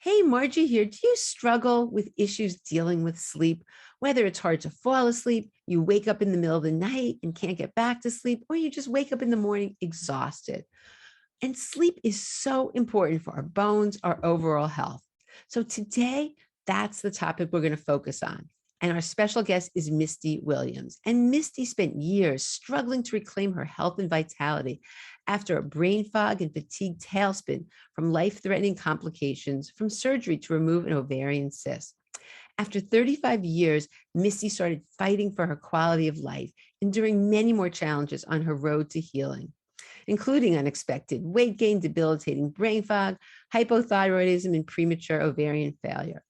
Hey, Margie here. Do you struggle with issues dealing with sleep? Whether it's hard to fall asleep, you wake up in the middle of the night and can't get back to sleep, or you just wake up in the morning exhausted. And sleep is so important for our bones, our overall health. So today, that's the topic we're going to focus on. And our special guest is Misty Williams. And Misty spent years struggling to reclaim her health and vitality after a brain fog and fatigue tailspin from life-threatening complications from surgery to remove an ovarian cyst. After 35 years, Misty started fighting for her quality of life, enduring many more challenges on her road to healing, including unexpected weight gain, debilitating brain fog, hypothyroidism, and premature ovarian failure.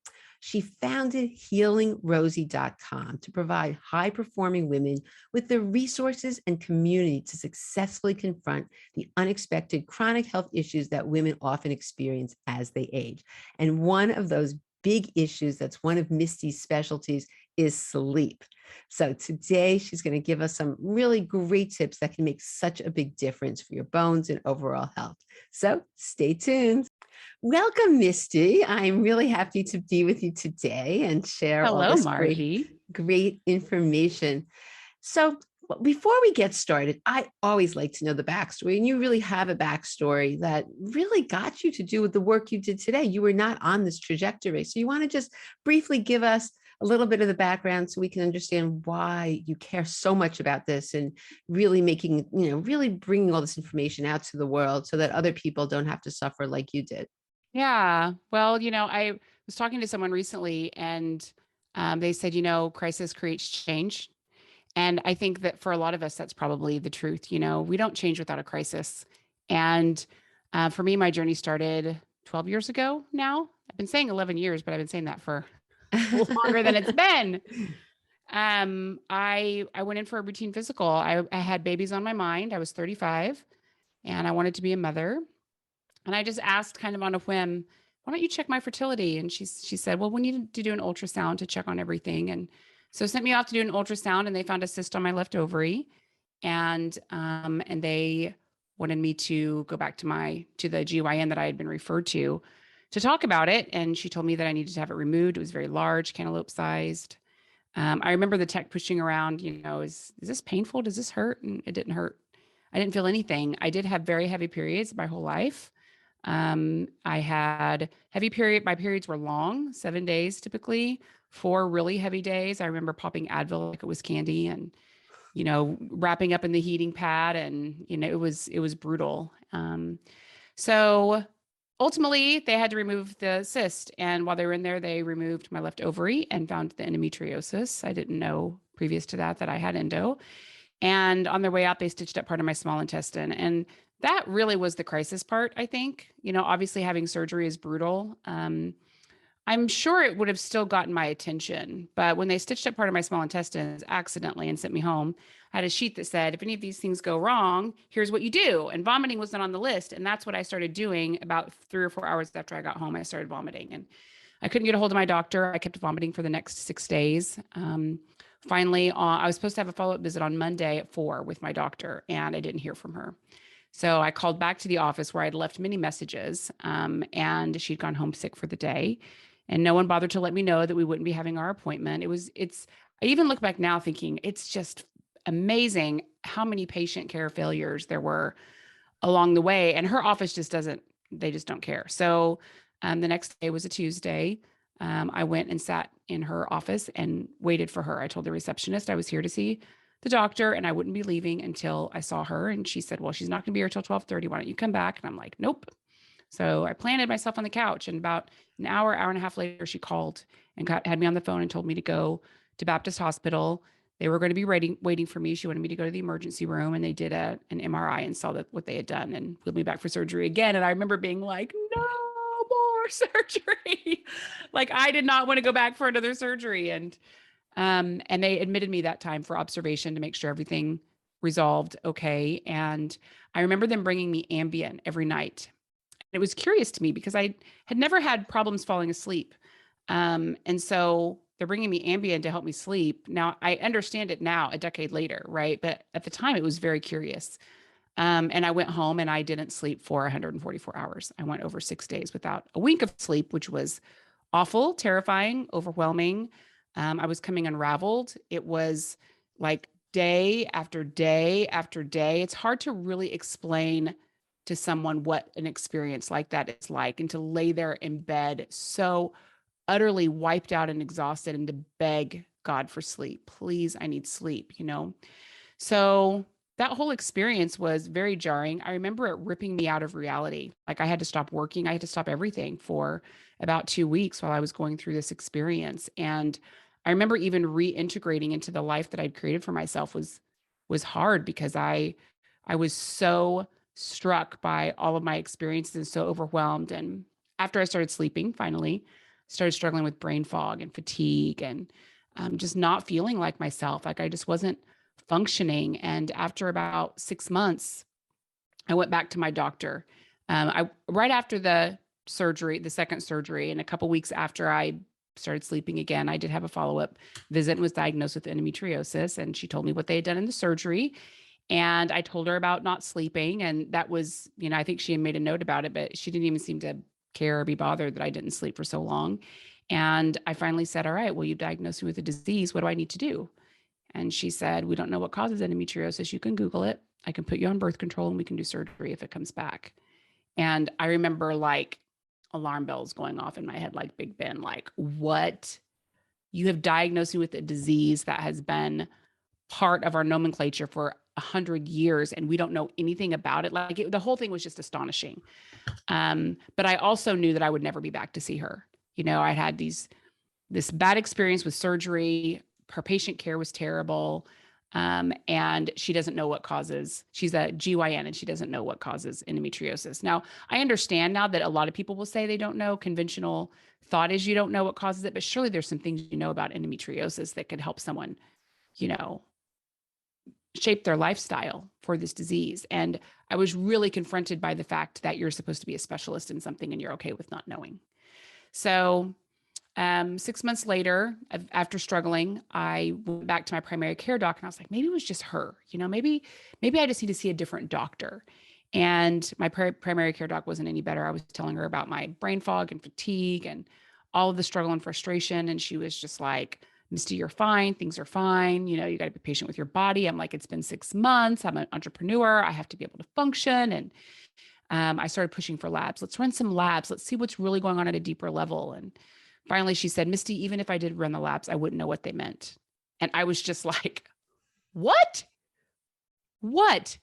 She founded healingrosie.com to provide high-performing women with the resources and community to successfully confront the unexpected chronic health issues that women often experience as they age. And one of those big issues that's one of Misty's specialties is sleep. So today she's going to give us some really great tips that can make such a big difference for your bones and overall health. So stay tuned. Welcome, Misty. I'm really happy to be with you today and share all Hello, this Margie. great information. So before we get started, I always like to know the backstory, and you really have a backstory that really got you to do the work you did today. You were not on this trajectory. So you want to just briefly give us a little bit of the background so we can understand why you care so much about this and really making, really bringing all this information out to the world so that other people don't have to suffer like you did. Yeah. Well, I was talking to someone recently and they said, crisis creates change. And I think that for a lot of us, that's probably the truth. We don't change without a crisis. And for me, my journey started 12 years ago now. I've been saying 11 years, but I've been saying that for longer than it's been. I went in for a routine physical. I had babies on my mind. I was 35 and I wanted to be a mother. And I just asked kind of on a whim, why don't you check my fertility? And she said, well, we need to do an ultrasound to check on everything. And so sent me off to do an ultrasound and they found a cyst on my left ovary. And they wanted me to go back to the GYN that I had been referred to talk about it. And she told me that I needed to have it removed. It was very large, cantaloupe sized. I remember the tech pushing around, is this painful? Does this hurt? And it didn't hurt. I didn't feel anything. I did have very heavy periods my whole life. I had heavy my periods were long, 7 days, typically 4 really heavy days. I remember popping Advil like it was candy and, wrapping up in the heating pad and, it was brutal. So ultimately they had to remove the cyst. And while they were in there, they removed my left ovary and found the endometriosis. I didn't know previous to that I had endo. And on their way out, they stitched up part of my small intestine. And that really was the crisis part, I think. Obviously having surgery is brutal. I'm sure it would have still gotten my attention, but when they stitched up part of my small intestines accidentally and sent me home, I had a sheet that said, if any of these things go wrong, here's what you do. And vomiting was not on the list. And that's what I started doing about 3 or 4 hours after I got home. I started vomiting and I couldn't get a hold of my doctor. I kept vomiting for the next 6 days. Finally, I was supposed to have a follow-up visit on Monday at 4 with my doctor, and I didn't hear from her. So I called back to the office where I'd left many messages, and she'd gone home sick for the day. And no one bothered to let me know that we wouldn't be having our appointment. I even look back now thinking it's just amazing how many patient care failures there were along the way. And her office they just don't care. So the next day was a Tuesday. I went and sat in her office and waited for her. I told the receptionist I was here to see the doctor and I wouldn't be leaving until I saw her. And she said, well, she's not going to be here till 12:30. Why don't you come back? And I'm like, nope. So I planted myself on the couch and about an hour and a half later, she called and had me on the phone and told me to go to Baptist Hospital. They were going to be waiting for me. She wanted me to go to the emergency room and they did an MRI and saw what they had done and wheeled me back for surgery again. And I remember being like, no more surgery. Like I did not want to go back for another surgery. And they admitted me that time for observation to make sure everything resolved okay. And I remember them bringing me Ambien every night. It was curious to me because I had never had problems falling asleep. And so they're bringing me Ambien to help me sleep. Now I understand it now, a decade later, right? But at the time it was very curious. And I went home and I didn't sleep for 144 hours. I went over 6 days without a wink of sleep, which was awful, terrifying, overwhelming. I was coming unraveled. It was like day after day after day. It's hard to really explain to someone what an experience like that is like, and to lay there in bed so utterly wiped out and exhausted, and to beg God for sleep. Please, I need sleep, you know? So that whole experience was very jarring. I remember it ripping me out of reality. Like I had to stop working. I had to stop everything for about 2 weeks while I was going through this experience. And I remember even reintegrating into the life that I'd created for myself was hard, because I was so struck by all of my experiences and so overwhelmed. And after I started sleeping, finally, started struggling with brain fog and fatigue, and just not feeling like myself. Like I just wasn't functioning. And after about 6 months, I went back to my doctor. I right after the surgery, the second surgery, and a couple weeks after I started sleeping again, I did have a follow-up visit and was diagnosed with endometriosis. And she told me what they had done in the surgery. And I told her about not sleeping. And that was, I think she had made a note about it, but she didn't even seem to care or be bothered that I didn't sleep for so long. And I finally said, all right, well, you diagnosed me with a disease. What do I need to do? And she said, we don't know what causes endometriosis. You can Google it. I can put you on birth control and we can do surgery if it comes back. And I remember like alarm bells going off in my head, like Big Ben, like, what? You have diagnosed me with a disease that has been part of our nomenclature for 100 years, and we don't know anything about it. Like the whole thing was just astonishing. But I also knew that I would never be back to see her. I had this bad experience with surgery. Her patient care was terrible. And she doesn't know what causes, she's a GYN and she doesn't know what causes endometriosis. Now, I understand now that a lot of people will say they don't know. Conventional thought is you don't know what causes it, but surely there's some things about endometriosis that could help someone, you know, shape their lifestyle for this disease. And I was really confronted by the fact that you're supposed to be a specialist in something and you're okay with not knowing. So 6 months later, after struggling, I went back to my primary care doc and I was like, maybe it was just her, maybe I just need to see a different doctor. And my primary care doc wasn't any better. I was telling her about my brain fog and fatigue and all of the struggle and frustration. And she was just like, Misty, you're fine. Things are fine. You got to be patient with your body. I'm like, it's been 6 months. I'm an entrepreneur. I have to be able to function. And I started pushing for labs. Let's run some labs. Let's see what's really going on at a deeper level. And finally, she said, Misty, even if I did run the labs, I wouldn't know what they meant. And I was just like, what? What?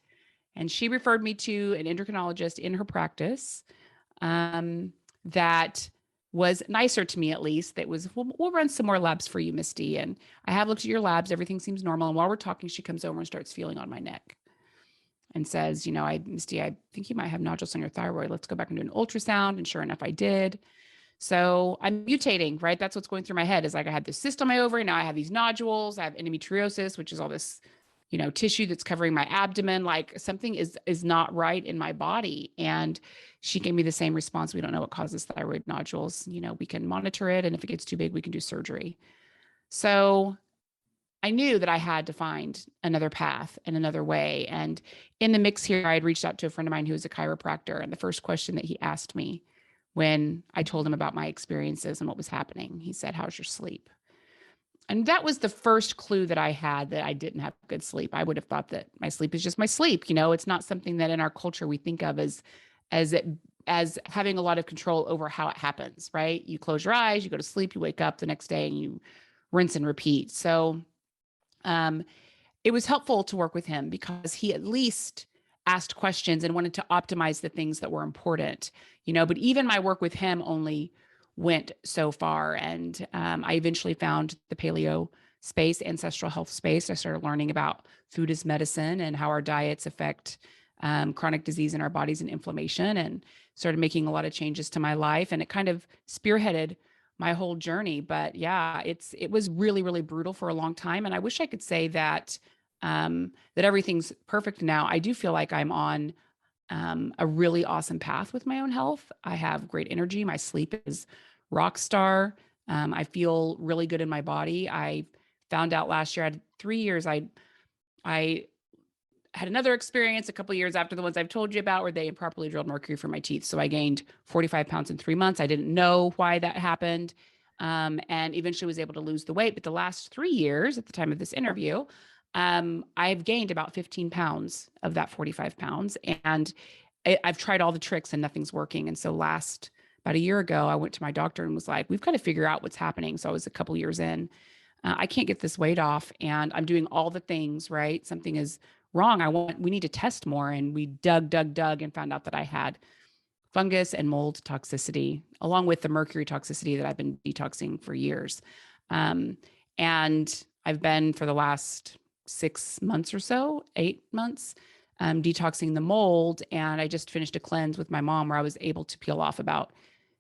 And she referred me to an endocrinologist in her practice that was nicer to me, at least. That was, we'll run some more labs for you, Misty. And I have looked at your labs. Everything seems normal. And while we're talking, she comes over and starts feeling on my neck and says, Misty, I think you might have nodules on your thyroid. Let's go back and do an ultrasound. And sure enough, I did. So I'm mutating, right? That's what's going through my head, is like, I had this cyst on my ovary. Now I have these nodules. I have endometriosis, which is all this, tissue that's covering my abdomen. Like something is not right in my body. And she gave me the same response. We don't know what causes thyroid nodules. We can monitor it. And if it gets too big, we can do surgery. So I knew that I had to find another path and another way. And in the mix here, I had reached out to a friend of mine who was a chiropractor. And the first question that he asked me when I told him about my experiences and what was happening, he said, how's your sleep? And that was the first clue that I had that I didn't have good sleep. I would have thought that my sleep is just my sleep. It's not something that in our culture we think of as having a lot of control over how it happens, right? You close your eyes, you go to sleep, you wake up the next day and you rinse and repeat. So it was helpful to work with him because he at least asked questions and wanted to optimize the things that were important, but even my work with him only went so far. And I eventually found the paleo space, ancestral health space. I started learning about food as medicine and how our diets affect chronic disease in our bodies and inflammation, and started making a lot of changes to my life. And it kind of spearheaded my whole journey. But yeah, it was really, really brutal for a long time. And I wish I could say that that everything's perfect now. I do feel like I'm on a really awesome path with my own health. I have great energy. My sleep is rock star. I feel really good in my body. I found out last year, I had 3 years, I had another experience a couple of years after the ones I've told you about where they improperly drilled mercury from my teeth. So I gained 45 pounds in 3 months. I didn't know why that happened. And eventually was able to lose the weight. But the last 3 years at the time of this interview, I've gained about 15 pounds of that 45 pounds. And I've tried all the tricks and nothing's working. And so about a year ago, I went to my doctor and was like, we've got to figure out what's happening. So I was a couple years in. I can't get this weight off and I'm doing all the things, right? Something is wrong. We need to test more. And we dug and found out that I had fungus and mold toxicity, along with the mercury toxicity that I've been detoxing for years. And I've been for the last 6 months or so, 8 months, detoxing the mold. And I just finished a cleanse with my mom where I was able to peel off about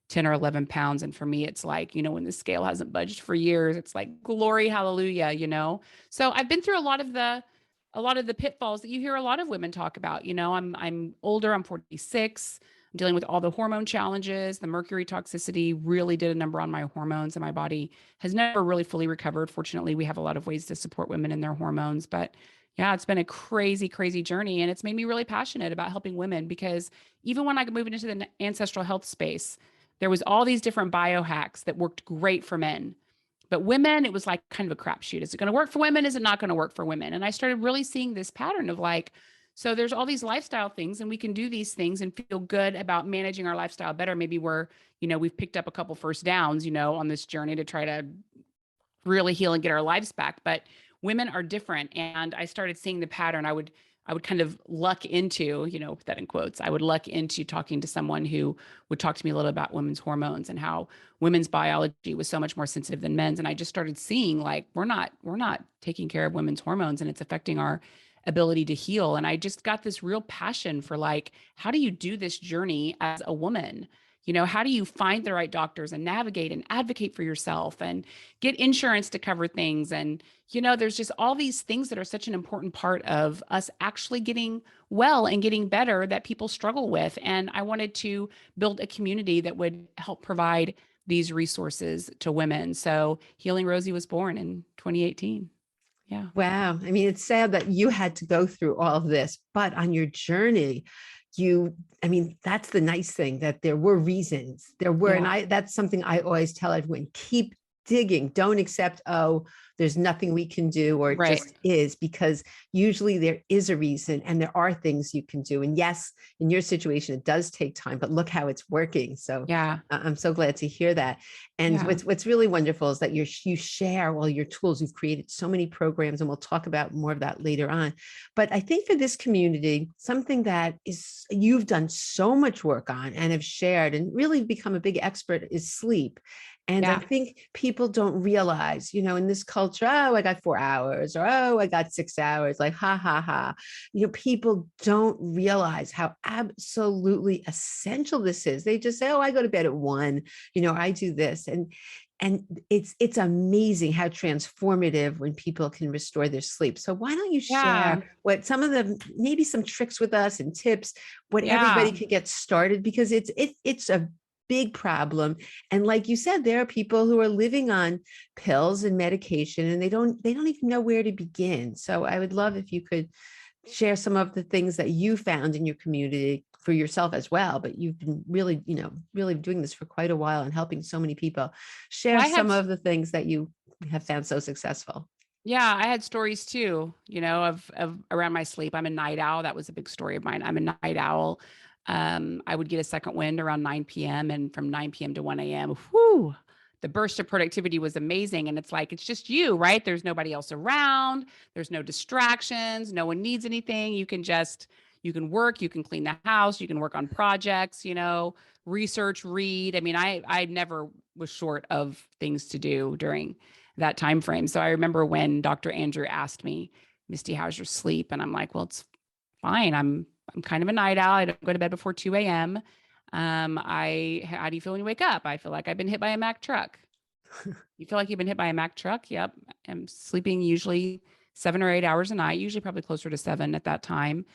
10 or 11 pounds. And for me, it's like, when the scale hasn't budged for years, it's like glory, hallelujah. So I've been through a lot of the pitfalls that you hear a lot of women talk about. I'm older, I'm 46. I'm dealing with all the hormone challenges. The mercury toxicity really did a number on my hormones, and my body has never really fully recovered. Fortunately, we have a lot of ways to support women in their hormones, but yeah, it's been a crazy, crazy journey. And it's made me really passionate about helping women because even when I moved into the ancestral health space, there was all these different biohacks that worked great for men. But women, it was like kind of a crapshoot. Is it going to work for women? Is it not going to work for women? And I started really seeing this pattern of like, so there's all these lifestyle things and we can do these things and feel good about managing our lifestyle better. Maybe we've picked up a couple first downs, on this journey to try to really heal and get our lives back. But women are different. And I started seeing the pattern. I would kind of luck into, put that in quotes, I would luck into talking to someone who would talk to me a little about women's hormones and how women's biology was so much more sensitive than men's. And I just started seeing like, we're not taking care of women's hormones and it's affecting our ability to heal. And I just got this real passion for like, how do you do this journey as a woman? How do you find the right doctors and navigate and advocate for yourself and get insurance to cover things? And, there's just all these things that are such an important part of us actually getting well and getting better that people struggle with. And I wanted to build a community that would help provide these resources to women. So Healing Rosie was born in 2018. Yeah. Wow. I mean, it's sad that you had to go through all of this, but on your journey, that's the nice thing, that there were reasons there were. Yeah. And that's something I always tell everyone, keep digging. Don't accept, oh, there's nothing we can do, or it Right. just is, because usually there is a reason and there are things you can do. And yes, in your situation, it does take time, but look how it's working. So Yeah. I'm so glad to hear that. And Yeah. what's really wonderful is that you share all your tools. You've created so many programs, and we'll talk about more of that later on. But I think for this community, something that is you've done so much work on and have shared and really become a big expert is sleep. And I Yeah. think people don't realize, in this culture, oh, I got 4 hours, or oh, I got 6 hours, like, ha, ha, ha. People don't realize how absolutely essential this is. They just say, oh, I go to bed at 1, I do this. And it's amazing how transformative when people can restore their sleep. So why don't you Yeah. share what some of the, maybe some tricks with us and tips, what everybody Yeah. could get started, because it's a big problem. And like you said, there are people who are living on pills and medication, and they don't even know where to begin. So I would love if you could share some of the things that you found in your community for yourself as well. But you've been really, really doing this for quite a while and helping so many people. Share Well, some of the things that you have found so successful. I had stories too, of around my sleep. I'm a night owl. That was a big story of mine. I'm a night owl. I would get a second wind around 9 p.m. and from 9 p.m. to 1 a.m. Whoo, the burst of productivity was amazing. And it's like, it's just you, right? There's nobody else around. There's no distractions. No one needs anything. You can work, you can clean the house, you can work on projects, research, read. I mean, I never was short of things to do during that time frame. So I remember when Dr. Andrew asked me, Misty, how's your sleep? And I'm like, well, it's fine. I'm kind of a night owl. I don't go to bed before 2 a.m. How do you feel when you wake up? I feel like I've been hit by a Mack truck. You feel like you've been hit by a Mack truck? Yep. I'm sleeping usually 7 or 8 hours a night, usually probably closer to 7 at that time.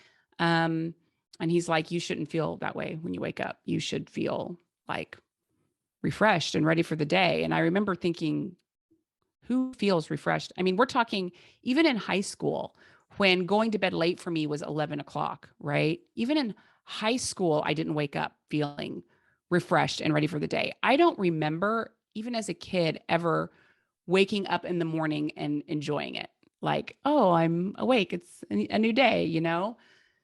And he's like, you shouldn't feel that way when you wake up. You should feel like refreshed and ready for the day. And I remember thinking, who feels refreshed? I mean, we're talking even in high school when going to bed late for me was 11 o'clock, right? Even in high school, I didn't wake up feeling refreshed and ready for the day. I don't remember, even as a kid, ever waking up in the morning and enjoying it. Like, oh, I'm awake. It's a new day, you know?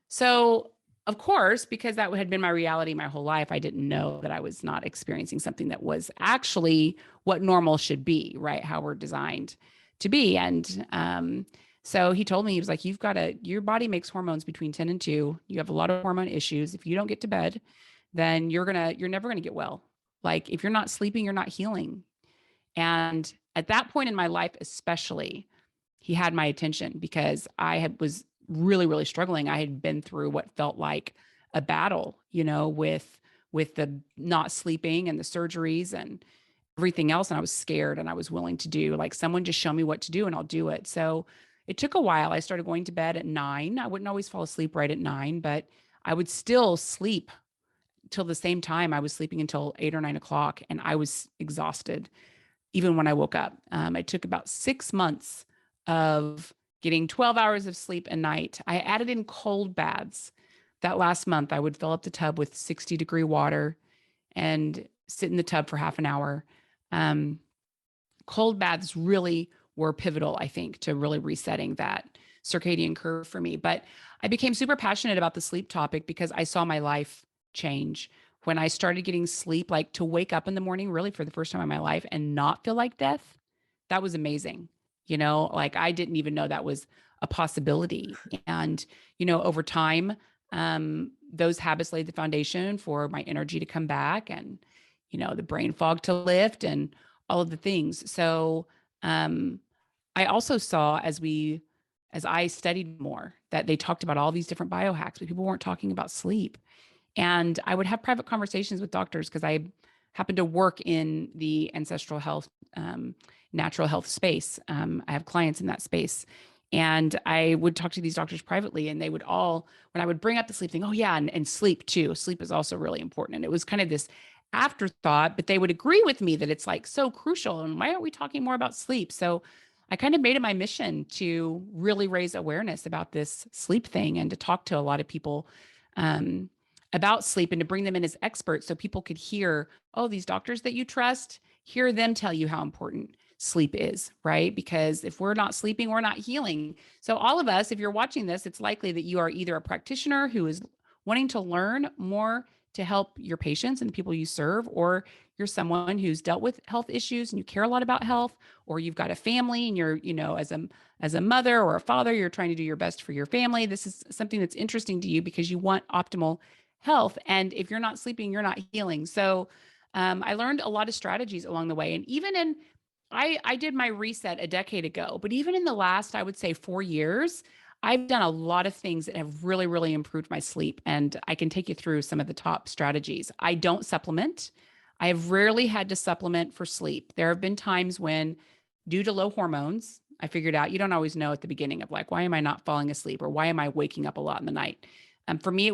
So, of course, because that had been my reality my whole life, I didn't know that I was not experiencing something that was actually what normal should be, right? How we're designed to be. And so he told me, he was like, your body makes hormones between 10 and 2. You have a lot of hormone issues. If you don't get to bed, then you're never going to get well. Like if you're not sleeping, you're not healing. And at that point in my life, especially, he had my attention because was really, really struggling. I had been through what felt like a battle, you know, with the not sleeping and the surgeries and everything else. And I was scared and I was willing to do like someone just show me what to do and I'll do it. So it took a while. I started going to bed at 9. I wouldn't always fall asleep right at 9, but I would still sleep till the same time. I was sleeping until 8 or 9 o'clock and I was exhausted even when I woke up. It took about 6 months of getting 12 hours of sleep a night. I added in cold baths. That last month, I would fill up the tub with 60-degree water and sit in the tub for half an hour. Um, Cold baths really were pivotal, I think, to really resetting that circadian curve for me. But I became super passionate about the sleep topic because I saw my life change when I started getting sleep, like to wake up in the morning, really for the first time in my life and not feel like death. That was amazing. You know, like I didn't even know that was a possibility. And, you know, over time, those habits laid the foundation for my energy to come back and, you know, the brain fog to lift and all of the things. So, I also saw as I studied more that they talked about all these different biohacks, but people weren't talking about sleep. And I would have private conversations with doctors because I happen to work in the ancestral health, natural health space. I have clients in that space. And I would talk to these doctors privately, and they would all, when I would bring up the sleep thing, oh, yeah, and sleep too. Sleep is also really important. And it was kind of this afterthought, but they would agree with me that it's like so crucial. And why aren't we talking more about sleep? So I kind of made it my mission to really raise awareness about this sleep thing and to talk to a lot of people. Um, about sleep and to bring them in as experts so people could hear, oh, these doctors that you trust, hear them tell you how important sleep is, right? Because if we're not sleeping, we're not healing. So, all of us, if you're watching this, it's likely that you are either a practitioner who is wanting to learn more to help your patients and the people you serve, or you're someone who's dealt with health issues and you care a lot about health, or you've got a family and you're, you know, as a mother or a father, you're trying to do your best for your family. This is something that's interesting to you because you want optimal health. And if you're not sleeping, you're not healing. So I learned a lot of strategies along the way. And even in, I did my reset a decade ago, but even in the last, I would say 4 years, I've done a lot of things that have really, really improved my sleep. And I can take you through some of the top strategies. I don't supplement. I have rarely had to supplement for sleep. There have been times when, due to low hormones, I figured out you don't always know at the beginning of like, why am I not falling asleep or why am I waking up a lot in the night? For me,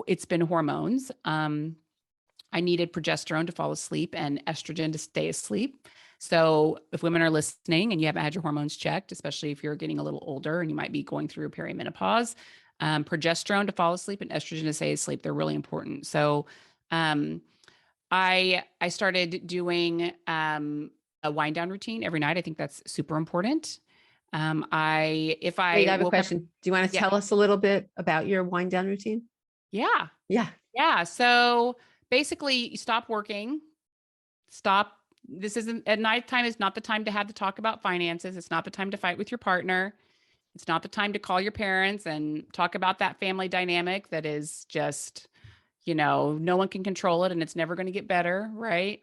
it's been hormones. I needed progesterone to fall asleep and estrogen to stay asleep. So if women are listening and you haven't had your hormones checked, especially if you're getting a little older and you might be going through perimenopause, progesterone to fall asleep and estrogen to stay asleep, they're really important. So um, I started doing a wind down routine every night. I think that's super important. If Wait, I I have a woke up, question. Do you want to yeah, tell us a little bit about your wind down routine? yeah, Yeah. yeah. So basically, you stop working, stop. This isn't at nighttime is not the time to have to talk about finances. It's not the time to fight with your partner. It's not the time to call your parents and talk about that family dynamic that is just, you know, no one can control it and it's never going to get better, right?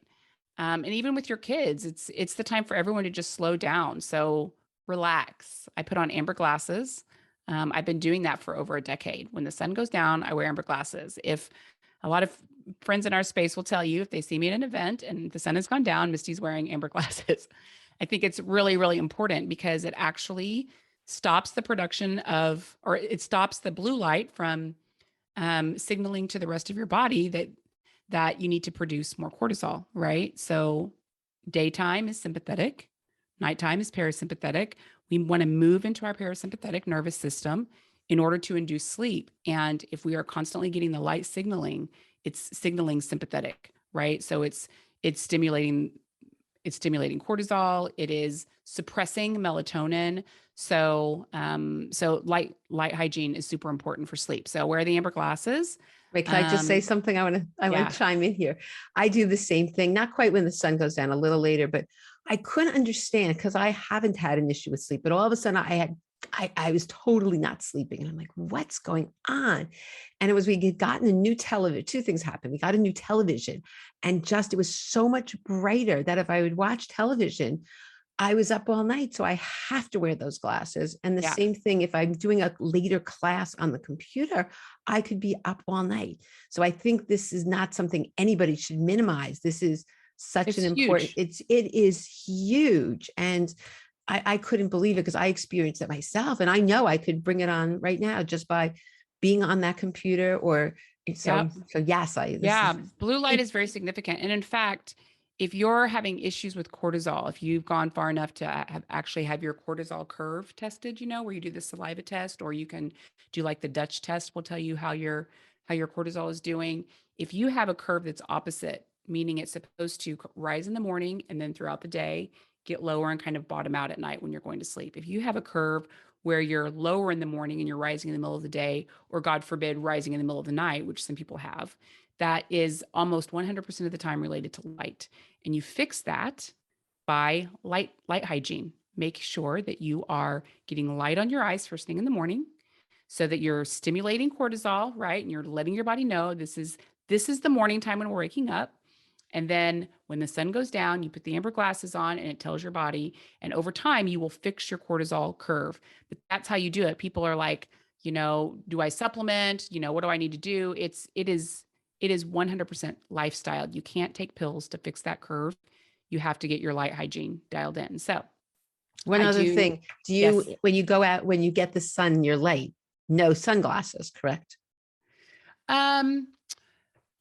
And even with your kids, it's the time for everyone to just slow down. So relax. I put on amber glasses. I've been doing that for over a decade. When the sun goes down, I wear amber glasses. If a lot of friends in our space will tell you if they see me at an event and the sun has gone down, Misty's wearing amber glasses. I think it's really, really important because it actually stops the production of, or it stops the blue light from signaling to the rest of your body that you need to produce more cortisol, right? So daytime is sympathetic, Nighttime is parasympathetic. We want to move into our parasympathetic nervous system in order to induce sleep. And if we are constantly getting the light signaling, it's signaling sympathetic, right? So it's stimulating cortisol. It is suppressing melatonin. So light hygiene is super important for sleep. So wear the amber glasses. Wait, can I just say something? I want Yeah. to chime in here. I do the same thing, not quite when the sun goes down, a little later, but I couldn't understand because I haven't had an issue with sleep, but all of a sudden I was totally not sleeping. And I'm like, what's going on? And it was, we had gotten a new television. Two things happened. We got a new television and just, it was so much brighter that if I would watch television, I was up all night. So I have to wear those glasses. And the Yeah. same thing, if I'm doing a later class on the computer, I could be up all night. So I think this is not something anybody should minimize. This is such It's an important, huge. it is huge. And I couldn't believe it because I experienced it myself. And I know I could bring it on right now just by being on that computer or Yeah. so yes, this Yeah, is blue light it, is very significant. And in fact, if you're having issues with cortisol, if you've gone far enough to actually have your cortisol curve tested, where you do the saliva test, or you can do like the Dutch test, will tell you how your cortisol is doing. If you have a curve that's opposite, meaning it's supposed to rise in the morning and then throughout the day get lower and kind of bottom out at night when you're going to sleep. If you have a curve where you're lower in the morning and you're rising in the middle of the day, or God forbid, rising in the middle of the night, which some people have, that is almost 100% of the time related to light. And you fix that by light hygiene. Make sure that you are getting light on your eyes first thing in the morning so that you're stimulating cortisol, right? And you're letting your body know this is the morning time when we're waking up. And then when the sun goes down, you put the amber glasses on and it tells your body. And over time, you will fix your cortisol curve. But that's how you do it. People are like, do I supplement? What do I need to do? It is 100% lifestyle. You can't take pills to fix that curve. You have to get your light hygiene dialed in. So one I other do, thing. Do you, yes. when you go out, when you get the sun in your light, no sunglasses, correct? Um,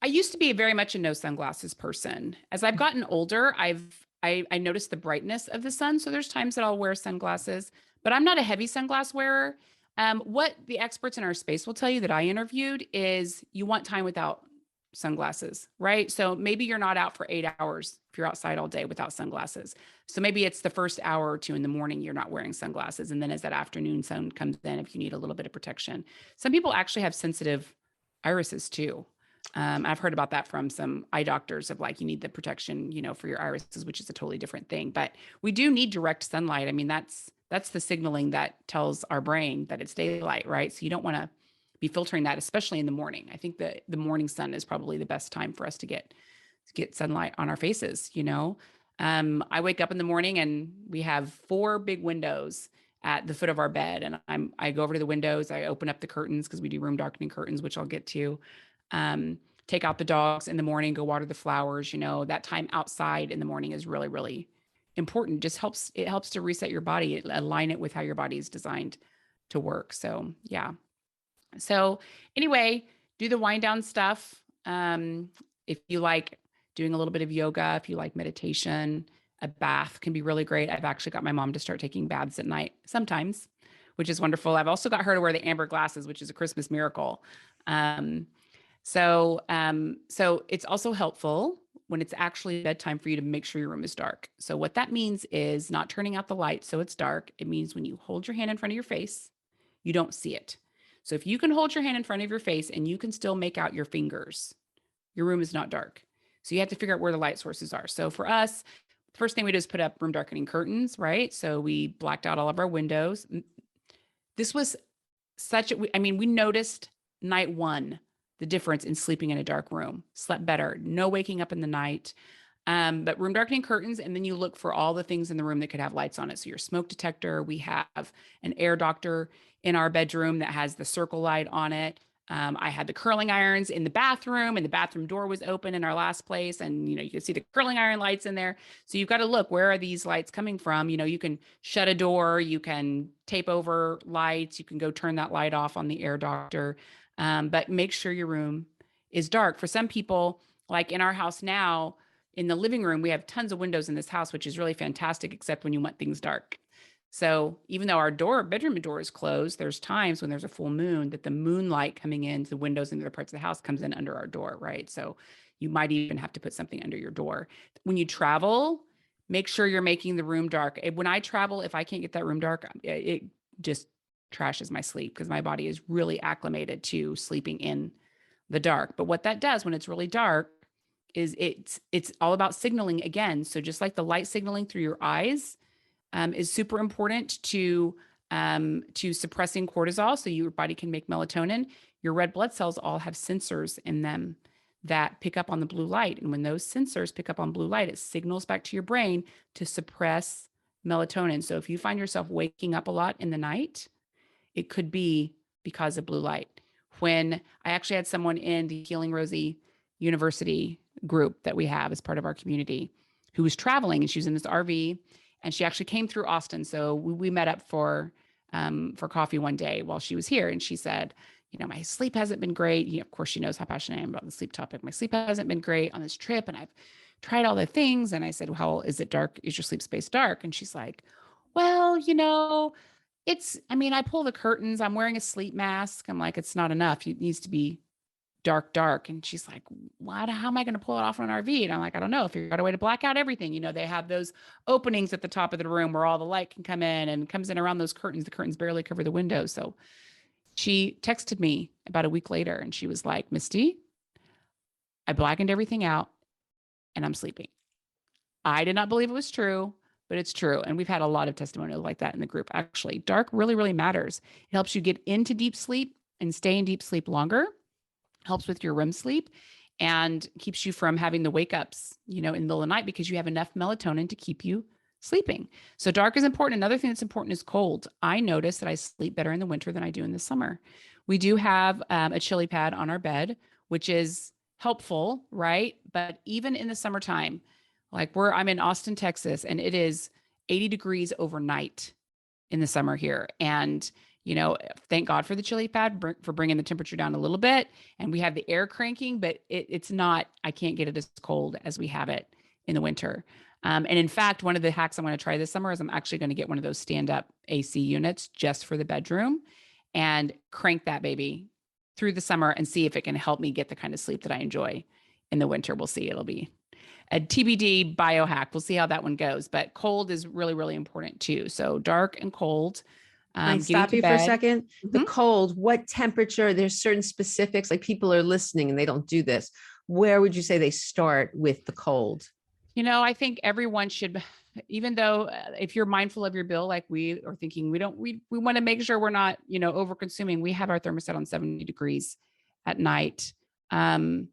I used to be very much a no sunglasses person. As I've gotten older, I noticed the brightness of the sun. So there's times that I'll wear sunglasses, but I'm not a heavy sunglass wearer. What the experts in our space will tell you that I interviewed is you want time without sunglasses, right? So maybe you're not out for 8 hours if you're outside all day without sunglasses. So maybe it's the first hour or two in the morning you're not wearing sunglasses. And then as that afternoon sun comes in, if you need a little bit of protection. Some people actually have sensitive irises too. I've heard about that from some eye doctors of like, you need the protection, for your irises, which is a totally different thing. But we do need direct sunlight. I mean, that's the signaling that tells our brain that it's daylight, right? So you don't want to be filtering that, especially in the morning. I think that the morning sun is probably the best time for us to get sunlight on our faces. I wake up in the morning and we have 4 big windows at the foot of our bed. And I go over to the windows, I open up the curtains because we do room darkening curtains, which I'll get to. Take out the dogs in the morning, go water the flowers. That time outside in the morning is really, really important. It helps to reset your body, align it with how your body is designed to work. So yeah. So anyway, do the wind down stuff. If you like doing a little bit of yoga, if you like meditation, a bath can be really great. I've actually got my mom to start taking baths at night sometimes, which is wonderful. I've also got her to wear the amber glasses, which is a Christmas miracle. So it's also helpful when it's actually bedtime for you to make sure your room is dark. So what that means is not turning out the light so it's dark. It means when you hold your hand in front of your face, you don't see it. So if you can hold your hand in front of your face and you can still make out your fingers, your room is not dark. So you have to figure out where the light sources are. So for us, the first thing we do is put up room darkening curtains, right? So we blacked out all of our windows. This was we noticed night one the difference in sleeping in a dark room. Slept better, no waking up in the night. But room darkening curtains, and then you look for all the things in the room that could have lights on it. So your smoke detector, we have an air doctor in our bedroom that has the circle light on it. I had the curling irons in the bathroom, and the bathroom door was open in our last place. And, you can see the curling iron lights in there. So you've got to look, where are these lights coming from? You can shut a door, you can tape over lights, you can go turn that light off on the air doctor. But make sure your room is dark. For some people, like in our house now, in the living room, we have tons of windows in this house, which is really fantastic, except when you want things dark. So even though our bedroom door is closed, there's times when there's a full moon that the moonlight coming into the windows and other parts of the house comes in under our door, right? So you might even have to put something under your door. When you travel, make sure you're making the room dark. When I travel, if I can't get that room dark, it just trashes my sleep because my body is really acclimated to sleeping in the dark. But what that does when it's really dark is it's all about signaling again. So just like the light signaling through your eyes, is super important to suppressing cortisol so your body can make melatonin. Your red blood cells all have sensors in them that pick up on the blue light. And when those sensors pick up on blue light, it signals back to your brain to suppress melatonin. So if you find yourself waking up a lot in the night, it could be because of blue light. When I actually had someone in the Healing Rosie University group that we have as part of our community who was traveling, and she was in this RV, and she actually came through Austin. So we met up for coffee one day while she was here. And she said, my sleep hasn't been great. Of course, she knows how passionate I am about the sleep topic. My sleep hasn't been great on this trip. And I've tried all the things. And I said, well, is it dark? Is your sleep space dark? And she's like, well, I pull the curtains. I'm wearing a sleep mask. I'm like, it's not enough. It needs to be dark. And she's like, how am I going to pull it off on an RV? And I'm like, I don't know. If you got a way to black out everything, they have those openings at the top of the room where all the light can come in and comes in around those curtains. The curtains barely cover the windows. So she texted me about a week later and she was like, Misty, I blackened everything out and I'm sleeping. I did not believe it was true, but it's true. And we've had a lot of testimonials like that in the group. Actually, dark really, really matters. It helps you get into deep sleep and stay in deep sleep longer. Helps with your REM sleep and keeps you from having the wake ups, in the middle of the night because you have enough melatonin to keep you sleeping. So dark is important. Another thing that's important is cold. I notice that I sleep better in the winter than I do in the summer. We do have a chili pad on our bed, which is helpful, right? But even in the summertime, like I'm in Austin, Texas, and it is 80 degrees overnight in the summer here. And thank God for the chili pad for bringing the temperature down a little bit. And we have the air cranking, but I can't get it as cold as we have it in the winter. And in fact, one of the hacks I'm going to try this summer is I'm actually going to get one of those stand-up AC units just for the bedroom and crank that baby through the summer and see if it can help me get the kind of sleep that I enjoy in the winter. We'll see. It'll be a TBD biohack. We'll see how that one goes. But cold is really, really important too. So dark and cold. Can I stop you for a second? Mm-hmm. The cold, what temperature? There's certain specifics, like people are listening and they don't do this. Where would you say they start with the cold? I think everyone should, even though if you're mindful of your bill, like we are thinking, we want to make sure we're not, over consuming. We have our thermostat on 70 degrees at night. In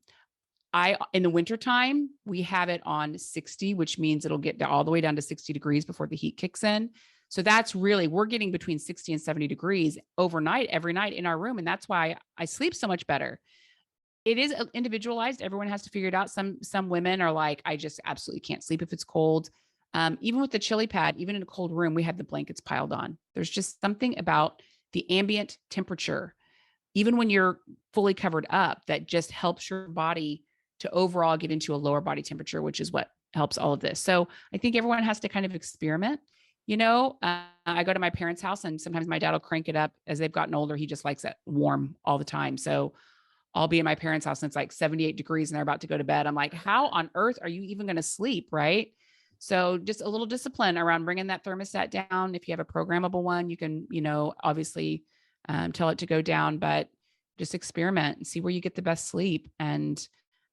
the wintertime, we have it on 60, which means it'll get all the way down to 60 degrees before the heat kicks in. So that's we're getting between 60 and 70 degrees overnight, every night in our room. And that's why I sleep so much better. It is individualized. Everyone has to figure it out. Some women are like, I just absolutely can't sleep if it's cold. Even with the chili pad, even in a cold room, we have the blankets piled on. There's just something about the ambient temperature, even when you're fully covered up, that just helps your body to overall get into a lower body temperature, which is what helps all of this. So I think everyone has to kind of experiment. I go to my parents' house and sometimes my dad will crank it up as they've gotten older. He just likes it warm all the time. So I'll be in my parents' house and it's like 78 degrees and they're about to go to bed. I'm like, how on earth are you even going to sleep? Right. So just a little discipline around bringing that thermostat down. If you have a programmable one, you can, obviously tell it to go down, but just experiment and see where you get the best sleep and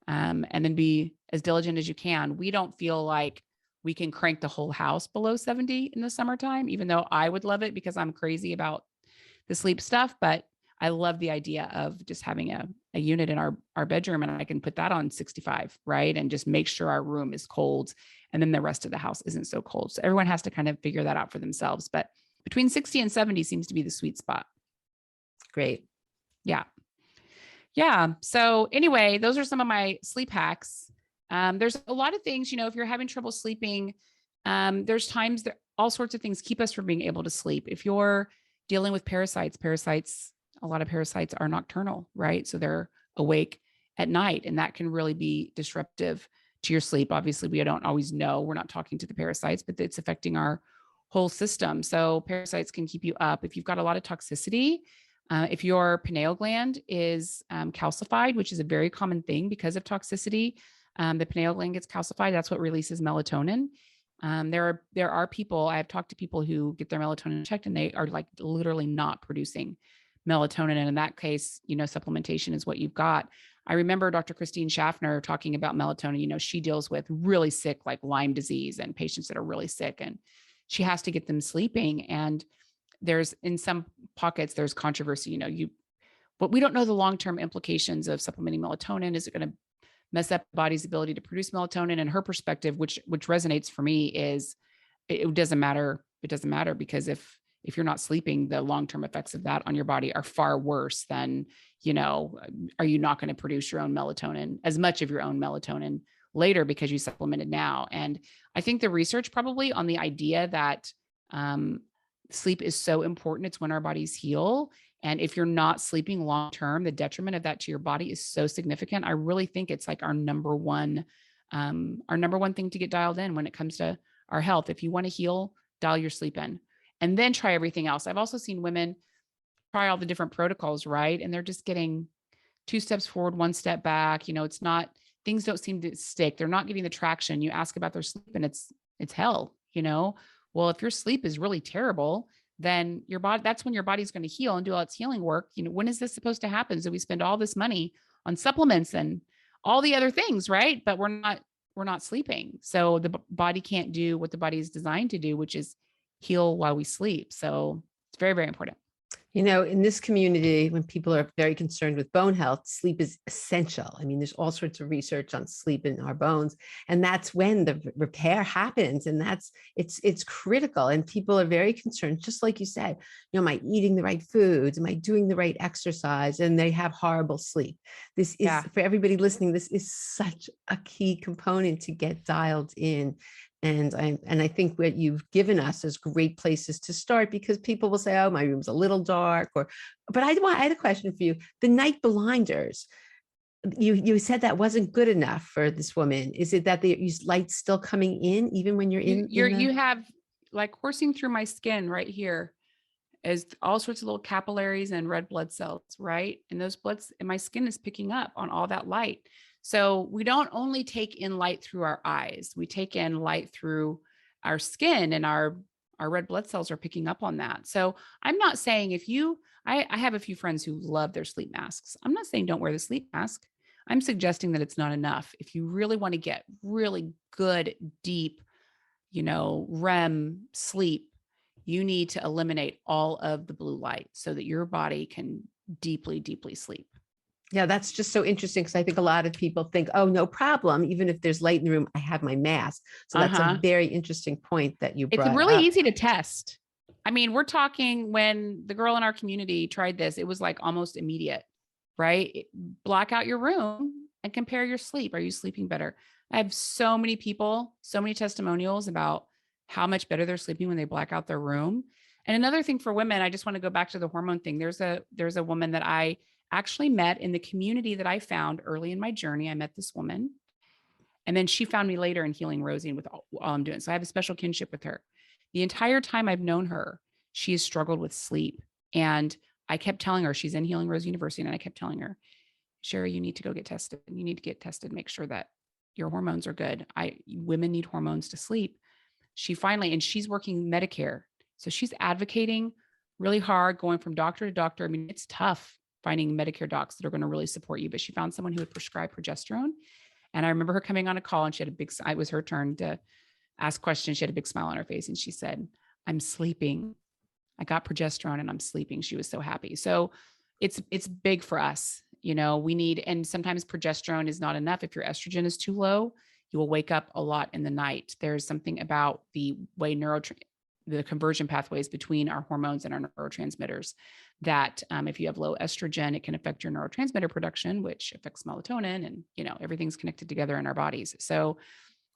then be as diligent as you can. We don't feel like we can crank the whole house below 70 in the summertime, even though I would love it because I'm crazy about the sleep stuff. But I love the idea of just having a unit in our bedroom and I can put that on 65, right? And just make sure our room is cold and then the rest of the house isn't so cold. So everyone has to kind of figure that out for themselves. But between 60 and 70 seems to be the sweet spot. Great. Yeah. Yeah. So anyway, those are some of my sleep hacks. There's a lot of things, if you're having trouble sleeping, there's times that all sorts of things keep us from being able to sleep. If you're dealing with parasites, a lot of parasites are nocturnal, right? So they're awake at night and that can really be disruptive to your sleep. Obviously, we don't always know. We're not talking to the parasites, but it's affecting our whole system. So parasites can keep you up. If you've got a lot of toxicity, if your pineal gland is calcified, which is a very common thing because of toxicity, the pineal gland gets calcified. That's what releases melatonin. There are people, I have talked to people who get their melatonin checked and they are like literally not producing melatonin. And in that case, supplementation is what you've got. I remember Dr. Christine Schaffner talking about melatonin. She deals with really sick, like Lyme disease and patients that are really sick, and she has to get them sleeping. And there's, in some pockets, there's controversy, but we don't know the long-term implications of supplementing melatonin. Is it going to mess up the body's ability to produce melatonin? And her perspective, which resonates for me, is it doesn't matter. It doesn't matter, because if you're not sleeping, the long-term effects of that on your body are far worse than, are you not going to produce your own melatonin, as much of your own melatonin later because you supplemented now? And I think the research probably on the idea that sleep is so important. It's when our bodies heal. And if you're not sleeping long-term, the detriment of that to your body is so significant. I really think it's like our number one thing to get dialed in when it comes to our health. If you want to heal, dial your sleep in, and then try everything else. I've also seen women try all the different protocols, right? And they're just getting 2 steps forward, 1 step back. It's not, things don't seem to stick. They're not getting the traction. You ask about their sleep and it's hell, Well, if your sleep is really terrible, then your body, that's when your body's going to heal and do all its healing work. When is this supposed to happen? So we spend all this money on supplements and all the other things, right? But we're not sleeping. So the body can't do what the body is designed to do, which is heal while we sleep. So it's very, very important. In this community, when people are very concerned with bone health, sleep is essential. I mean, there's all sorts of research on sleep in our bones, and that's when the repair happens. And it's critical. And people are very concerned, just like you said, am I eating the right foods? Am I doing the right exercise? And they have horrible sleep. This is, for everybody listening, this is such a key component to get dialed in. And I think what you've given us is great places to start, because people will say, oh, my room's a little dark, but I had a question for you. The night blinders, you said that wasn't good enough for this woman. Is it that the light's still coming in even when you have, like, coursing through my skin right here is all sorts of little capillaries and red blood cells, right? And those bloods and my skin is picking up on all that light. So we don't only take in light through our eyes, we take in light through our skin, and our red blood cells are picking up on that. So I'm not saying I have a few friends who love their sleep masks. I'm not saying don't wear the sleep mask. I'm suggesting that it's not enough. If you really want to get really good, deep, REM sleep, you need to eliminate all of the blue light so that your body can deeply, deeply sleep. Yeah, that's just so interesting, because I think a lot of people think, oh, no problem. Even if there's light in the room, I have my mask. So that's a very interesting point that you brought up. It's really easy to test. I mean, we're talking, when the girl in our community tried this, it was like almost immediate, right? Black out your room and compare your sleep. Are you sleeping better? I have so many people, so many testimonials about how much better they're sleeping when they black out their room. And another thing for women, I just want to go back to the hormone thing. There's a woman that I actually met in the community that I found early in my journey. I met this woman, and then she found me later in Healing Rosie and with all I'm doing. So I have a special kinship with her. The entire time I've known her, she has struggled with sleep. And I kept telling her, she's in Healing Rosie University, and I kept telling her, Sherry, you need to go get tested. You need to get tested, make sure that your hormones are good. Women need hormones to sleep. She finally, and she's working Medicare. So she's advocating really hard, going from doctor to doctor. I mean, it's tough finding Medicare docs that are going to really support you, but she found someone who would prescribe progesterone. And I remember her coming on a call, and she had it was her turn to ask questions. She had a big smile on her face, and she said, I'm sleeping. I got progesterone and I'm sleeping. She was so happy. So it's big for us. We need, and sometimes progesterone is not enough. If your estrogen is too low, you will wake up a lot in the night. There's something about the way the conversion pathways between our hormones and our neurotransmitters that if you have low estrogen, it can affect your neurotransmitter production, which affects melatonin, and, everything's connected together in our bodies. So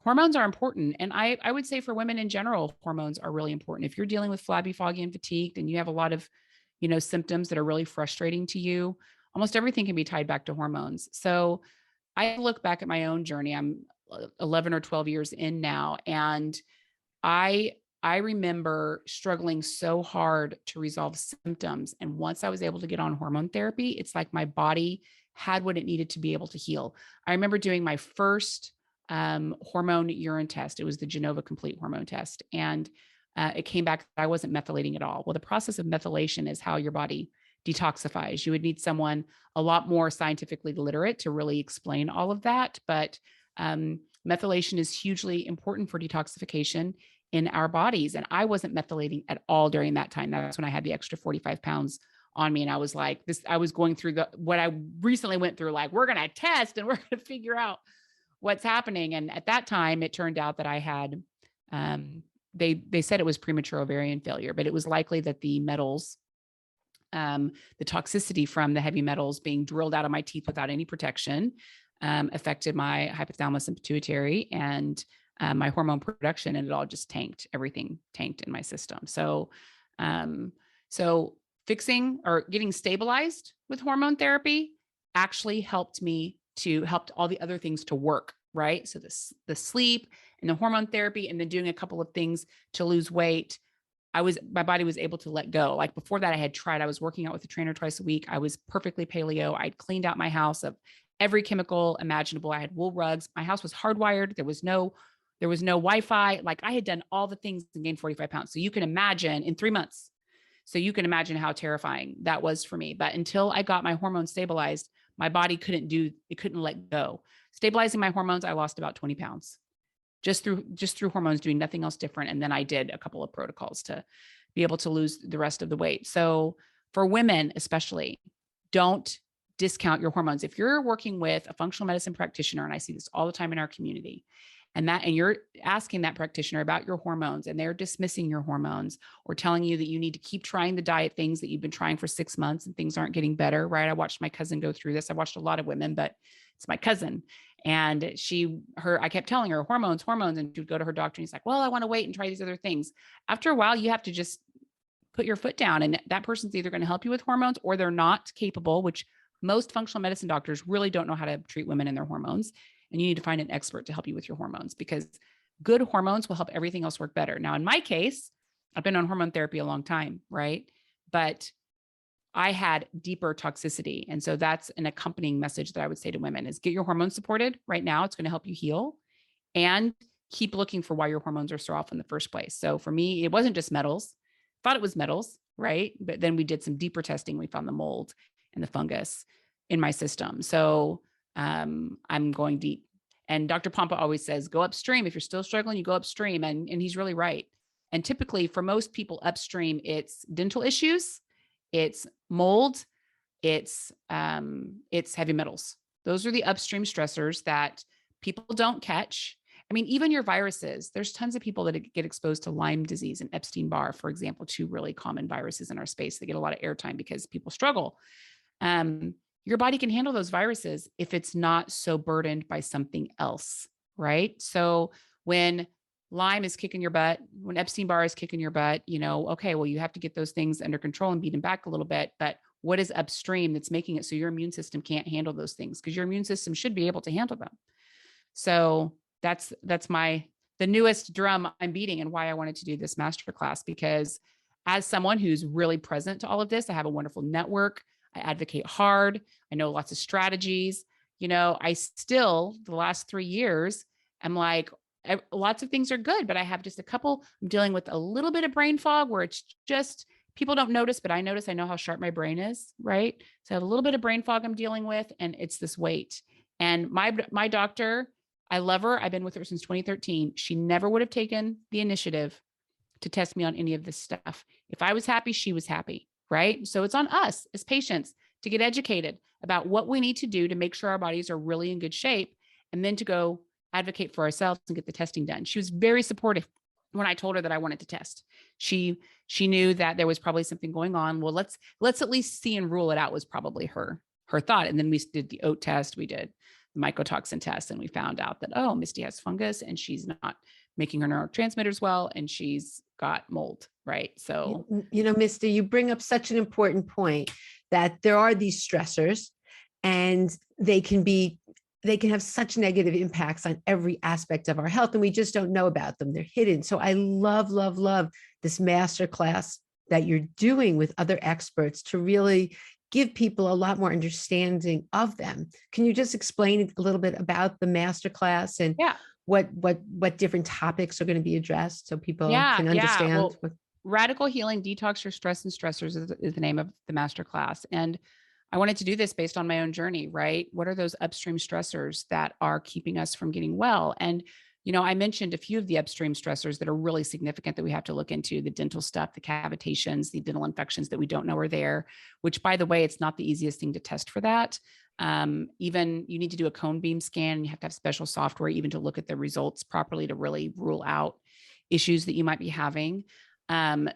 hormones are important. And I would say for women in general, hormones are really important. If you're dealing with flabby, foggy, and fatigued, and you have a lot of, symptoms that are really frustrating to you, almost everything can be tied back to hormones. So I look back at my own journey. I'm 11 or 12 years in now. And I I remember struggling so hard to resolve symptoms. And once I was able to get on hormone therapy, it's like my body had what it needed to be able to heal. I remember doing my first hormone urine test. It was the Genova Complete hormone test. And it came back that I wasn't methylating at all. Well, the process of methylation is how your body detoxifies. You would need someone a lot more scientifically literate to really explain all of that. But methylation is hugely important for detoxification in our bodies. And I wasn't methylating at all during that time. That's when I had the extra 45 pounds on me. And I was like, I was going through what I recently went through, like, we're going to test and we're going to figure out what's happening. And at that time, it turned out that I had, they said it was premature ovarian failure, but it was likely that the metals, the toxicity from the heavy metals being drilled out of my teeth without any protection, affected my hypothalamus and pituitary and my hormone production, and it all just tanked. Everything tanked in my system. So, so fixing or getting stabilized with hormone therapy actually helped all the other things to work, right? So the sleep and the hormone therapy, and then doing a couple of things to lose weight, my body was able to let go. Like before that, I was working out with a trainer twice a week. I was perfectly paleo. I'd cleaned out my house of every chemical imaginable. I had wool rugs. My house was hardwired. There was no Wi-Fi. Like I had done all the things and gained 45 pounds. So you can imagine in 3 months. So you can imagine how terrifying that was for me. But until I got my hormones stabilized, my body couldn't let go. Stabilizing my hormones, I lost about 20 pounds just through hormones, doing nothing else different. And then I did a couple of protocols to be able to lose the rest of the weight. So for women, especially, don't discount your hormones. If you're working with a functional medicine practitioner, and I see this all the time in our community, and you're asking that practitioner about your hormones and they're dismissing your hormones or telling you that you need to keep trying the diet things that you've been trying for 6 months and things aren't getting better, right? I watched my cousin go through this. I watched a lot of women, but it's my cousin. And I kept telling her hormones. And she would go to her doctor and he's like, well, I want to wait and try these other things. After a while, you have to just put your foot down, and that person's either going to help you with hormones or they're not capable, which most functional medicine doctors really don't know how to treat women and their hormones. And you need to find an expert to help you with your hormones, because good hormones will help everything else work better. Now, in my case, I've been on hormone therapy a long time, right? But I had deeper toxicity. And so that's an accompanying message that I would say to women is get your hormones supported right now. It's going to help you heal, and keep looking for why your hormones are so off in the first place. So for me, it wasn't just metals. Thought it was metals, right? But then we did some deeper testing. We found the mold and the fungus in my system. So I'm going deep. And Dr. Pompa always says, go upstream. If you're still struggling, you go upstream. And he's really right. And typically for most people upstream, it's dental issues, it's mold, it's heavy metals. Those are the upstream stressors that people don't catch. I mean, even your viruses, there's tons of people that get exposed to Lyme disease and Epstein-Barr, for example, two really common viruses in our space. They get a lot of airtime because people struggle. Your body can handle those viruses if it's not so burdened by something else, right? So when Lyme is kicking your butt, when Epstein-Barr is kicking your butt, okay, well, you have to get those things under control and beat them back a little bit. But what is upstream that's making it so your immune system can't handle those things? Because your immune system should be able to handle them. So that's the newest drum I'm beating, and why I wanted to do this masterclass, because as someone who's really present to all of this, I have a wonderful network. I advocate hard. I know lots of strategies. I still, the last 3 years, I'm like, lots of things are good, but I have just a couple. I'm dealing with a little bit of brain fog where it's just, people don't notice, but I notice. I know how sharp my brain is, right? So I have a little bit of brain fog I'm dealing with, and it's this weight. And my doctor, I love her. I've been with her since 2013. She never would have taken the initiative to test me on any of this stuff. If I was happy, she was happy, right? So it's on us as patients to get educated about what we need to do to make sure our bodies are really in good shape, and then to go advocate for ourselves and get the testing done. She was very supportive when I told her that I wanted to test. She knew that there was probably something going on. Well, let's at least see and rule it out, was probably her thought. And then we did the oat test, we did the mycotoxin test, and we found out that, oh, Misty has fungus and she's not making her neurotransmitters well, and she's got mold, right? So, Misty, you bring up such an important point, that there are these stressors, and they can be they can have such negative impacts on every aspect of our health, and we just don't know about them. They're hidden. So I love, love, love this masterclass that you're doing with other experts to really give people a lot more understanding of them. Can you just explain a little bit about the masterclass and Yeah. what different topics are going to be addressed so people Yeah. can Yeah. understand Well, what? Radical Healing, Detox Your Stress and Stressors is the name of the masterclass. And I wanted to do this based on my own journey, right? What are those upstream stressors that are keeping us from getting well? And, I mentioned a few of the upstream stressors that are really significant that we have to look into: the dental stuff, the cavitations, the dental infections that we don't know are there, which, by the way, it's not the easiest thing to test for that. Even you need to do a cone beam scan, and you have to have special software even to look at the results properly to really rule out issues that you might be having.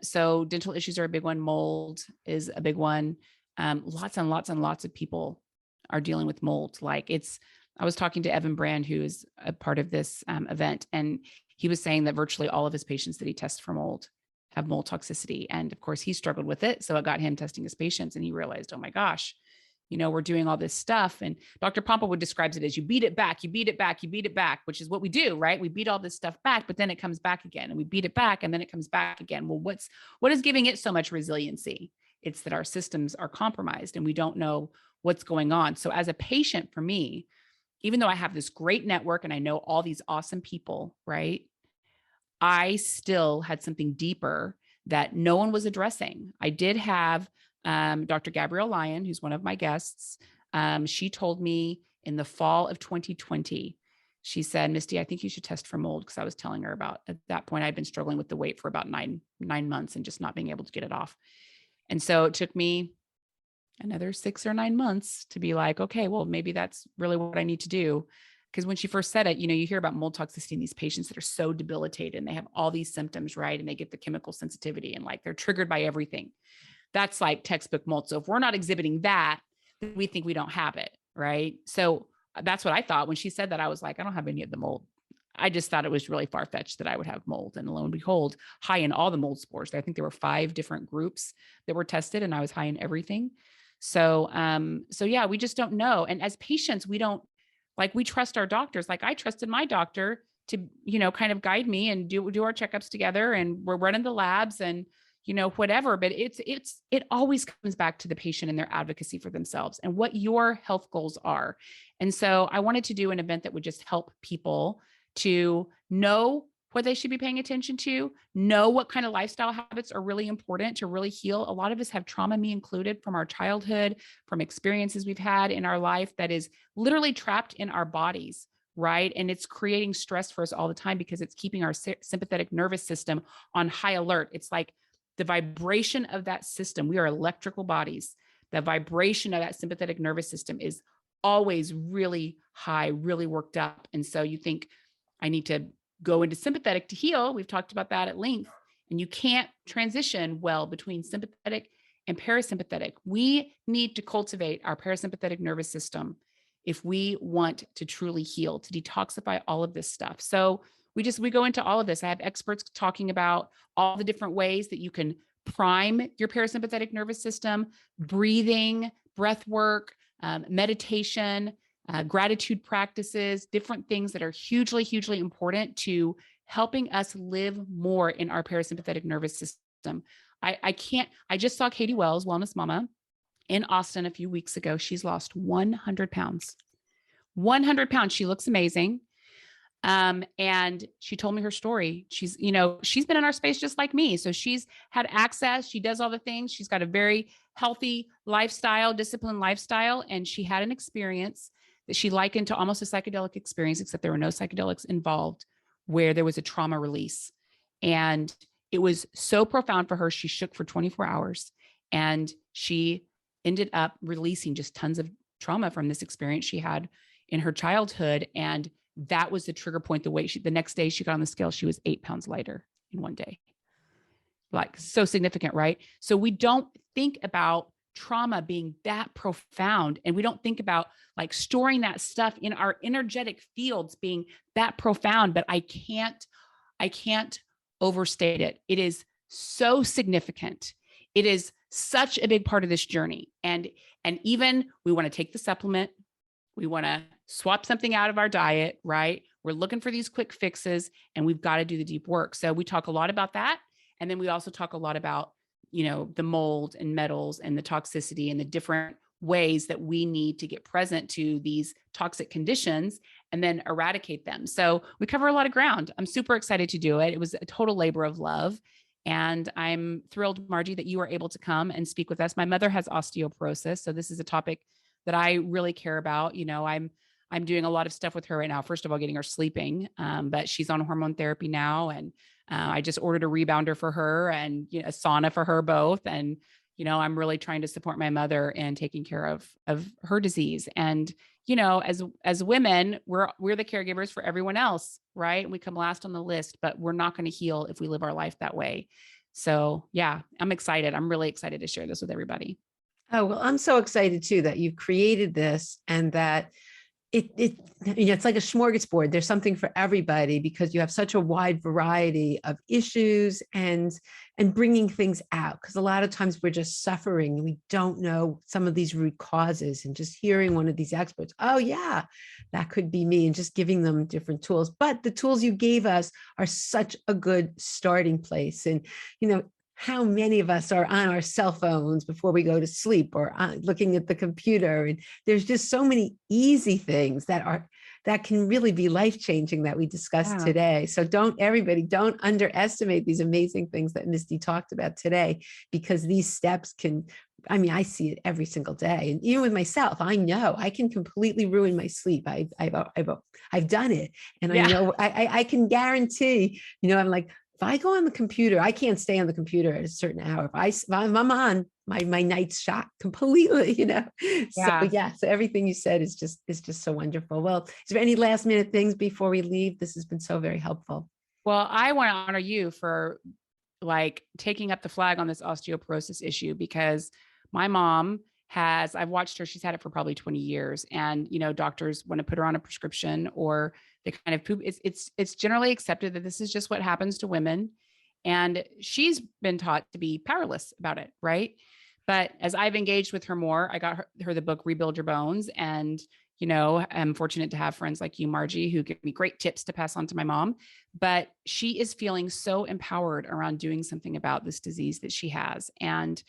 So dental issues are a big one. Mold is a big one. Lots and lots and lots of people are dealing with mold. I was talking to Evan Brand, who is a part of this event, and he was saying that virtually all of his patients that he tests for mold have mold toxicity. And of course, he struggled with it. So it got him testing his patients, and he realized, oh my gosh, we're doing all this stuff. And Dr. Pomplewood describes it as you beat it back, you beat it back, you beat it back, which is what we do, right? We beat all this stuff back, but then it comes back again, and we beat it back, and then it comes back again. Well, what is giving it so much resiliency? It's that our systems are compromised and we don't know what's going on. So as a patient, for me, even though I have this great network and I know all these awesome people, right? I still had something deeper that no one was addressing. I did have Dr. Gabrielle Lyon, who's one of my guests. She told me in the fall of 2020, she said, Misty, I think you should test for mold, because I was telling her about, at that point, I'd been struggling with the weight for about nine months and just not being able to get it off. And so it took me another 6 or 9 months to be like, okay, well, maybe that's really what I need to do. Because when she first said it, you hear about mold toxicity in these patients that are so debilitated and they have all these symptoms, right? And they get the chemical sensitivity and they're triggered by everything. That's like textbook mold. So if we're not exhibiting that, then we think we don't have it, right? So that's what I thought. When she said that, I was like, I don't have any of the mold. I just thought it was really far-fetched that I would have mold. And lo and behold, high in all the mold spores. I think there were 5 different groups that were tested, and I was high in everything. So yeah, we just don't know. And as patients, we trust our doctors. I trusted my doctor to, kind of guide me and do our checkups together, and we're running the labs and, whatever. But it always comes back to the patient and their advocacy for themselves and what your health goals are. And so I wanted to do an event that would just help people to know what they should be paying attention to, know what kind of lifestyle habits are really important to really heal. A lot of us have trauma, me included, from our childhood, from experiences we've had in our life that is literally trapped in our bodies, right? And it's creating stress for us all the time because it's keeping our sympathetic nervous system on high alert. It's like the vibration of that system. We are electrical bodies. The vibration of that sympathetic nervous system is always really high, really worked up. And so you think, I need to go into sympathetic to heal. We've talked about that at length. And you can't transition well between sympathetic and parasympathetic. We need to cultivate our parasympathetic nervous system if we want to truly heal, to detoxify all of this stuff. So we go into all of this. I have experts talking about all the different ways that you can prime your parasympathetic nervous system: breathing, breath work, meditation, gratitude practices, different things that are hugely, hugely important to helping us live more in our parasympathetic nervous system. I just saw Katie Wells, Wellness Mama, in Austin a few weeks ago. She's lost 100 pounds. 100 pounds. She looks amazing. And she told me her story. She's been in our space just like me. So she's had access. She does all the things. She's got a very healthy lifestyle, disciplined lifestyle. And she had an experience that she likened to almost a psychedelic experience, except there were no psychedelics involved, where there was a trauma release. And it was so profound for her. She shook for 24 hours and she ended up releasing just tons of trauma from this experience she had in her childhood. And that was the trigger point. The next day she got on the scale, she was 8 pounds lighter in one day. So significant, right? So we don't think about trauma being that profound. And we don't think about storing that stuff in our energetic fields being that profound, but I can't overstate it. It is so significant. It is such a big part of this journey. And even we want to take the supplement. We want to swap something out of our diet, right? We're looking for these quick fixes and we've got to do the deep work. So we talk a lot about that. And then we also talk a lot about, the mold and metals and the toxicity and the different ways that we need to get present to these toxic conditions and then eradicate them. So we cover a lot of ground. I'm super excited to do it. It was a total labor of love. And I'm thrilled, Margie, that you were able to come and speak with us. My mother has osteoporosis. So this is a topic that I really care about. I'm doing a lot of stuff with her right now. First of all, getting her sleeping, but she's on hormone therapy now. And I just ordered a rebounder for her and a sauna for her both. And I'm really trying to support my mother in taking care of her disease. And as women, we're the caregivers for everyone else, right? We come last on the list, but we're not going to heal if we live our life that way. So yeah, I'm excited. I'm really excited to share this with everybody. Oh, well, I'm so excited too that you've created this and that it's like a smorgasbord. There's something for everybody because you have such a wide variety of issues and bringing things out. Because a lot of times we're just suffering and we don't know some of these root causes, and just hearing one of these experts, oh yeah, that could be me, and just giving them different tools. But the tools you gave us are such a good starting place. And, how many of us are on our cell phones before we go to sleep or looking at the computer? And there's just so many easy things that can really be life-changing that we discussed today. So don't underestimate these amazing things that Misty talked about today, because these steps I see it every single day. And even with myself, I know I can completely ruin my sleep. I've done it. And I know I can guarantee, I'm like, if I go on the computer, I can't stay on the computer at a certain hour. If I'm on, my night's shot completely, So so everything you said is just so wonderful. Well, is there any last minute things before we leave? This has been so very helpful. Well, I want to honor you for taking up the flag on this osteoporosis issue, because my mom I've watched her, she's had it for probably 20 years. And, doctors want to put her on a prescription, or they kind of poop. It's generally accepted that this is just what happens to women. And she's been taught to be powerless about it. Right. But as I've engaged with her more, I got her the book, Rebuild Your Bones. And, I'm fortunate to have friends like you, Margie, who give me great tips to pass on to my mom. But she is feeling so empowered around doing something about this disease that she has. And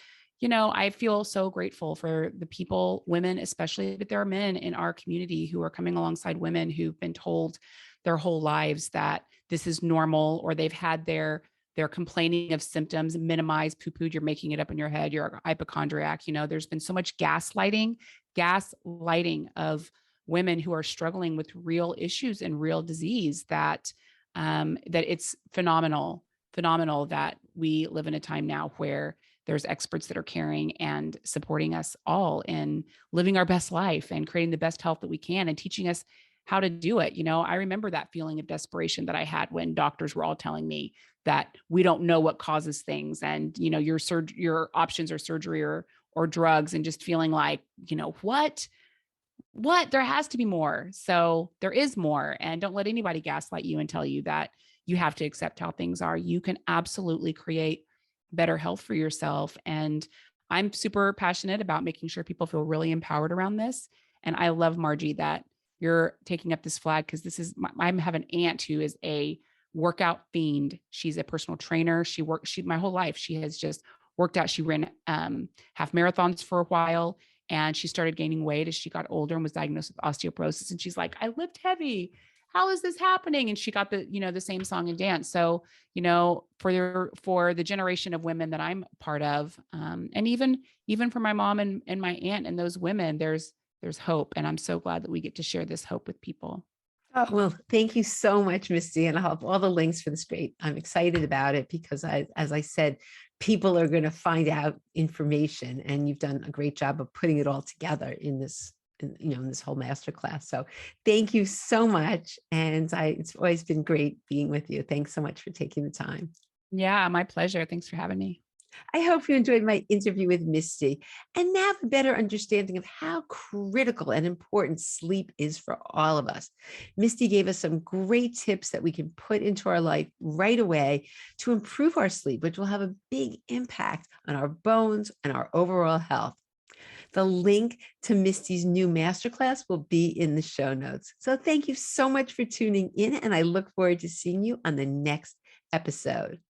I feel so grateful for the people, women especially, but there are men in our community who are coming alongside women who've been told their whole lives that this is normal, or they've had their complaining of symptoms minimized, poo-pooed, you're making it up in your head, you're a hypochondriac. There's been so much gaslighting of women who are struggling with real issues and real disease that it's phenomenal that we live in a time now where there's experts that are caring and supporting us all in living our best life and creating the best health that we can and teaching us how to do it. I remember that feeling of desperation that I had when doctors were all telling me that we don't know what causes things. And, your options are surgery or drugs, and just feeling like, what there has to be more. So there is more. And don't let anybody gaslight you and tell you that you have to accept how things are. You can absolutely create better health for yourself. And I'm super passionate about making sure people feel really empowered around this. And I love, Margie, that you're taking up this flag, because I have an aunt who is a workout fiend. She's a personal trainer. My whole life, she has just worked out. She ran half marathons for a while, and she started gaining weight as she got older and was diagnosed with osteoporosis. And she's like, I lift heavy. How is this happening? And she got the same song and dance. So, for the generation of women that I'm part of, and even for my mom and my aunt and those women, there's hope. And I'm so glad that we get to share this hope with people. Oh, well, thank you so much, Misty. And I'll have all the links for this. I'm excited about it because as I said, people are going to find out information, and you've done a great job of putting it all together in this whole masterclass. So thank you so much. And it's always been great being with you. Thanks so much for taking the time. Yeah, my pleasure. Thanks for having me. I hope you enjoyed my interview with Misty and now have a better understanding of how critical and important sleep is for all of us. Misty gave us some great tips that we can put into our life right away to improve our sleep, which will have a big impact on our bones and our overall health. The link to Misty's new masterclass will be in the show notes. So thank you so much for tuning in, and I look forward to seeing you on the next episode.